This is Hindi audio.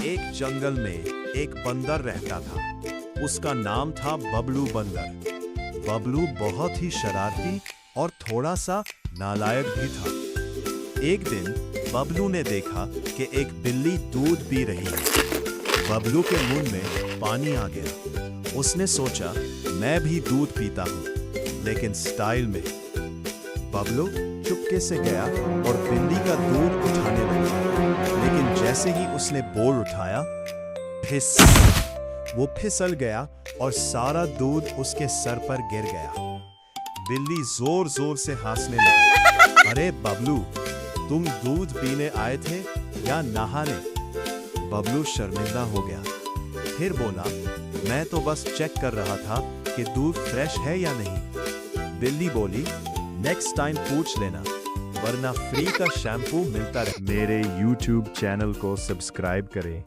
एक जंगल में एक बंदर रहता था। उसका नाम था बबलू बंदर। बबलू बहुत ही शरारती और थोड़ा सा नालायक भी था। एक दिन बबलू ने देखा कि एक बिल्ली दूध पी रही है। बबलू के मुंह में पानी आ गया। उसने सोचा मैं भी दूध पीता हूँ, लेकिन स्टाइल में। बबलू चुपके से गया और बिल्ली का दूध उठाने लगा, लेकिन जैसे ही उसने बोल उठाया, फिस वो फिसल गया और सारा दूध उसके सर पर गिर गया। बिल्ली जोर जोर से हंसने लगी। अरे बबलू, तुम दूध पीने आए थे या नहाने? बबलू शर्मिंदा हो गया। फिर बोला, मैं तो बस चेक कर रहा था कि दूध फ्रेश है या नहीं। बिल्ली बोली, नेक्स्ट टाइम पूछ लेना, वरना फ्री का शैम्पू मिलता रहे। मेरे YouTube चैनल को सब्सक्राइब करें।